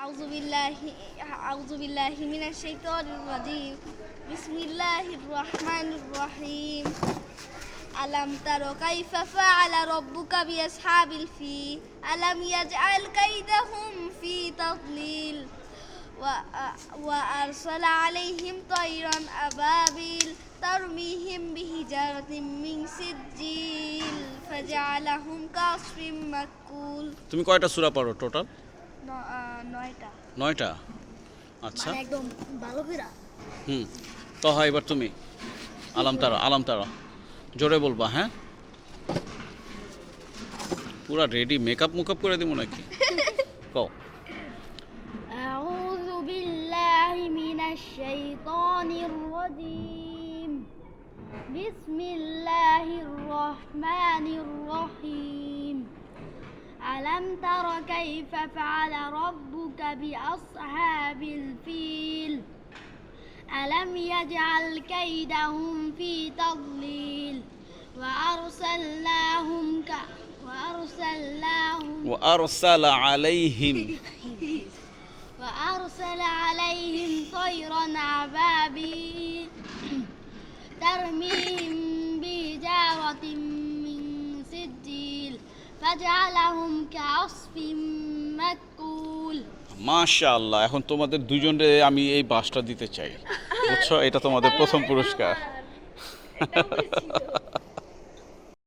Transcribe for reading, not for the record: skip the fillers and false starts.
أعوذ بالله من الشيطان الرجيم بسم الله الرحمن الرحيم ألم تر كيف فعل ربك بأصحاب الفيل ألم يجعل كيدهم في تضليل وأرسل عليهم طيرا أبابيل ترميهم بحجارة من سجيل فجعلهم كعصف مأكول তুমি কয়টা সূরা পড়ো টোটাল? 9টা। 9টা। আচ্ছা, মানে একদম ভালো করে। তো হয় এবার তুমি আলাম তারা জোরে বলবা, হ্যাঁ? পুরা রেডি, মেকআপ করে দিব নাকি? কও। أعوذ بالله من الشيطان الرجيم بسم الله الرحمن الرحيم ألم تر كيف فعل ربك بأصحاب الفيل ألم يجعل كيدهم في تضليل وأرسل عليهم طيرا أبابيل ترميهم بحجارة من سجيل فجعلهم كعصف مأكول মাশাআল্লাহ। এখন তোমাদের দুজনরে আমি এই বাসটা দিতে চাই, বুঝছো? এটা তোমাদের প্রথম পুরস্কার।